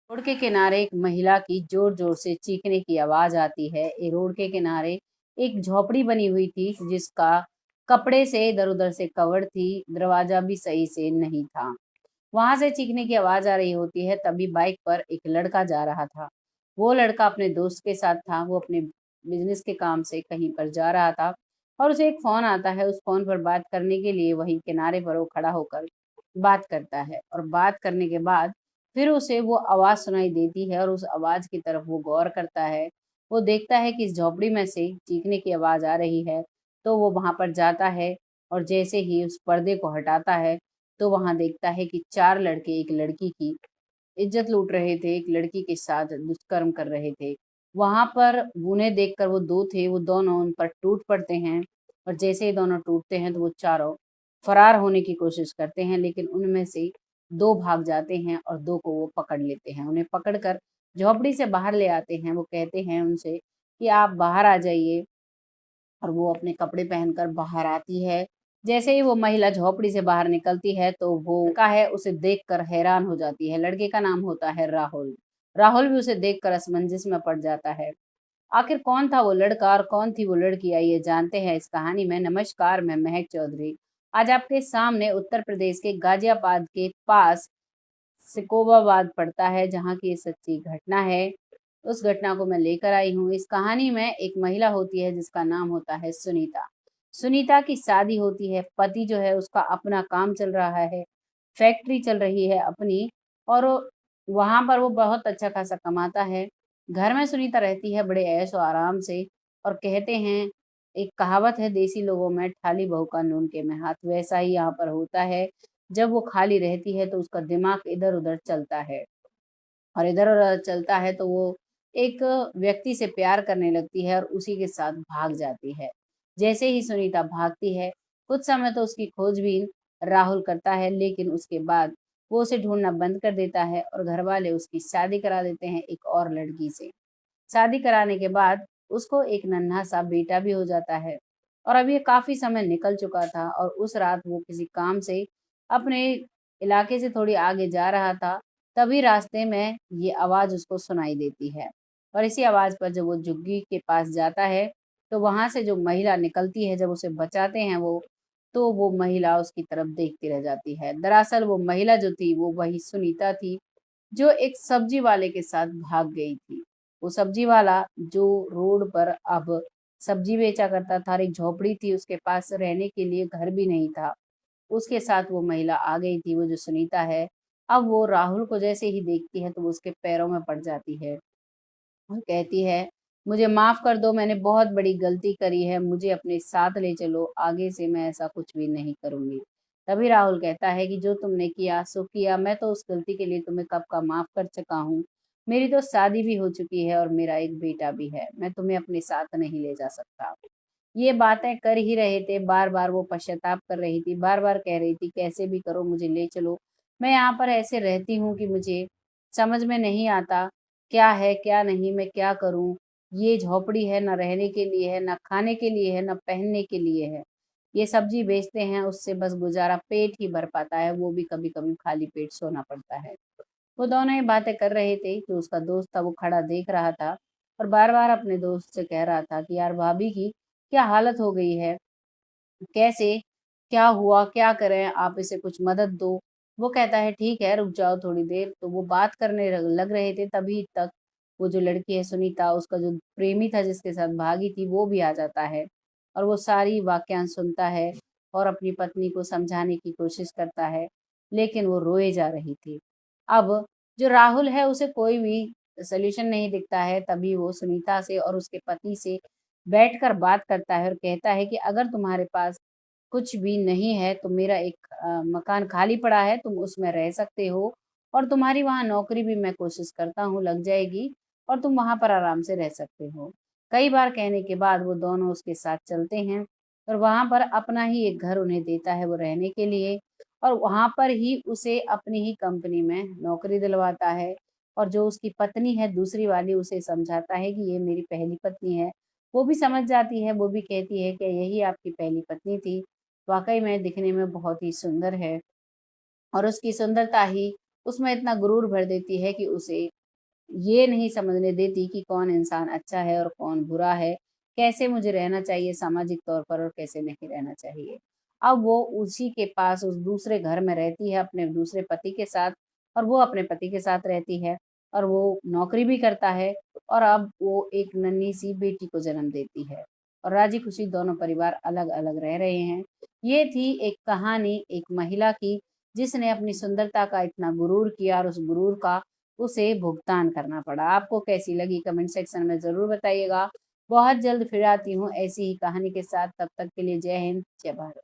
Road के किनारे एक महिला की जोर जोर से चीखने की आवाज आती है। ये रोड के किनारे एक झोपड़ी बनी हुई थी जिसका कपड़े से इधर उधर से कवर थी। दरवाजा भी सही से नहीं था। वहां से चीखने की आवाज आ रही होती है, तभी बाइक पर एक लड़का जा रहा था। वो लड़का अपने दोस्त के साथ था। वो अपने बिजनेस के काम से कहीं पर जा रहा था और उसे एक फोन आता है। उस फोन पर बात करने के लिए वही किनारे पर वो खड़ा होकर बात करता है और बात करने के बाद फिर उसे वो आवाज सुनाई देती है और उस आवाज की तरफ वो गौर करता है। वो देखता है कि इस झोपड़ी में से चीखने की आवाज आ रही है, तो वो वहां पर जाता है और जैसे ही उस पर्दे को हटाता है तो वहां देखता है कि चार लड़के एक लड़की की इज्जत लूट रहे थे, एक लड़की के साथ दुष्कर्म कर रहे थे। वहां पर उन्हें देखकर वो दो थे, वो दोनों उन पर टूट पड़ते हैं और जैसे ही दोनों टूटते हैं तो वो चारों फरार होने की कोशिश करते हैं, लेकिन उनमें से दो भाग जाते हैं और दो को वो पकड़ लेते हैं। उन्हें पकड़कर झोपड़ी से बाहर ले आते हैं। वो कहते हैं उनसे कि आप बाहर आ जाइए और वो अपने कपड़े पहनकर बाहर आती है। जैसे ही वो महिला झोपड़ी से बाहर निकलती है तो वो लड़का है उसे देखकर हैरान हो जाती है। लड़के का नाम होता है राहुल। राहुल भी उसे देखकर असमंजस में पड़ जाता है। आखिर कौन था वो लड़का और कौन थी वो लड़की, आइए जानते हैं इस कहानी में। नमस्कार, मैं महक चौधरी। आज आपके सामने उत्तर प्रदेश के गाजियाबाद के पास सिकोबाबाद पड़ता है, जहाँ की ये सच्ची घटना है। उस घटना को मैं लेकर आई हूँ। इस कहानी में एक महिला होती है जिसका नाम होता है सुनीता। सुनीता की शादी होती है। पति जो है उसका अपना काम चल रहा है, फैक्ट्री चल रही है अपनी, और वहां पर वो बहुत अच्छा खासा कमाता है। घर में सुनीता रहती है बड़े ऐशो आराम से। और कहते हैं, एक कहावत है देसी लोगों में, ठाली बहू का नून के में हाथ, वैसा ही यहाँ पर होता है। जब वो खाली रहती है तो उसका दिमाग इधर उधर चलता है और इधर उधर चलता है तो वो एक व्यक्ति से प्यार करने लगती है और उसी के साथ भाग जाती है। जैसे ही सुनीता भागती है, कुछ समय तो उसकी खोजबीन राहुल करता है, लेकिन उसके बाद वो उसे ढूंढना बंद कर देता है और घर वाले उसकी शादी करा देते हैं एक और लड़की से। शादी कराने के बाद उसको एक नन्हा सा बेटा भी हो जाता है। और अब ये काफी समय निकल चुका था और उस रात वो किसी काम से अपने इलाके से थोड़ी आगे जा रहा था। तभी रास्ते में ये आवाज उसको सुनाई देती है और इसी आवाज पर जब वो झुग्गी के पास जाता है तो वहां से जो महिला निकलती है, जब उसे बचाते हैं वो, तो वो महिला उसकी तरफ देखती रह जाती है। दरअसल वो महिला जो थी वो वही सुनीता थी, जो एक सब्जी वाले के साथ भाग गई थी। वो सब्जी वाला जो रोड पर अब सब्जी बेचा करता था और एक झोपड़ी थी उसके पास, रहने के लिए घर भी नहीं था, उसके साथ वो महिला आ गई थी, वो जो सुनीता है। अब वो राहुल को जैसे ही देखती है तो वो उसके पैरों में पड़ जाती है और कहती है, मुझे माफ कर दो, मैंने बहुत बड़ी गलती करी है, मुझे अपने साथ ले चलो, आगे से मैं ऐसा कुछ भी नहीं करूंगी। तभी राहुल कहता है कि जो तुमने किया सो किया, मैं तो उस गलती के लिए तुम्हें कब का माफ कर चुका हूँ। मेरी तो शादी भी हो चुकी है और मेरा एक बेटा भी है, मैं तुम्हें अपने साथ नहीं ले जा सकता। ये बातें कर ही रहे थे, बार बार वो पश्चाताप कर रही थी, बार बार कह रही थी कैसे भी करो मुझे ले चलो। मैं यहाँ पर ऐसे रहती हूँ कि मुझे समझ में नहीं आता क्या है क्या नहीं, मैं क्या करूँ। ये झोपड़ी है, ना रहने के लिए है, ना खाने के लिए है, ना पहनने के लिए है। ये सब्जी बेचते हैं, उससे बस गुजारा पेट ही भर पाता है, वो भी कभी कभी खाली पेट सोना पड़ता है। वो दोनों ही बातें कर रहे थे। जो उसका दोस्त था वो खड़ा देख रहा था और बार बार अपने दोस्त से कह रहा था कि यार भाभी की क्या हालत हो गई है, कैसे, क्या हुआ, क्या करें, आप इसे कुछ मदद दो। वो कहता है ठीक है रुक जाओ थोड़ी देर। तो वो बात करने लग रहे थे, तभी तक वो जो लड़की है सुनीता, उसका जो प्रेमी था जिसके साथ भागी थी, वो भी आ जाता है और वो सारी वाक्यांश सुनता है और अपनी पत्नी को समझाने की कोशिश करता है, लेकिन वो रोए जा रही थी। अब जो राहुल है उसे कोई भी सोल्यूशन नहीं दिखता है। तभी वो सुनीता से और उसके पति से बैठकर बात करता है और कहता है कि अगर तुम्हारे पास कुछ भी नहीं है तो मेरा एक मकान खाली पड़ा है, तुम उसमें रह सकते हो और तुम्हारी वहाँ नौकरी भी मैं कोशिश करता हूँ लग जाएगी और तुम वहां पर आराम से रह सकते हो। कई बार कहने के बाद वो दोनों उसके साथ चलते हैं और वहां पर अपना ही एक घर उन्हें देता है वो रहने के लिए, और वहां पर ही उसे अपनी ही कंपनी में नौकरी दिलवाता है। और जो उसकी पत्नी है दूसरी वाली, उसे समझाता है कि ये मेरी पहली पत्नी है। वो भी समझ जाती है, वो भी कहती है कि यही आपकी पहली पत्नी थी, वाकई में दिखने में बहुत ही सुंदर है और उसकी सुंदरता ही उसमें इतना गुरूर भर देती है कि उसे ये नहीं समझने देती कि कौन इंसान अच्छा है और कौन बुरा है, कैसे मुझे रहना चाहिए सामाजिक तौर पर और कैसे नहीं रहना चाहिए। अब वो उसी के पास उस दूसरे घर में रहती है अपने दूसरे पति के साथ, और वो अपने पति के साथ रहती है, और वो नौकरी भी करता है, और अब वो एक नन्ही-सी बेटी को जन्म देती है, और राजी-खुशी दोनों परिवार अलग-अलग रह रहे हैं। ये थी एक कहानी एक महिला की, जिसने अपनी सुंदरता का इतना गुरूर किया और उस गुरूर का उसे भुगतान करना पड़ा। आपको कैसी लगी कमेंट सेक्शन में ज़रूर बताइएगा। बहुत जल्द फिर आती हूँ ऐसी ही कहानी के साथ, तब तक के लिए जय हिंद, जय भारत।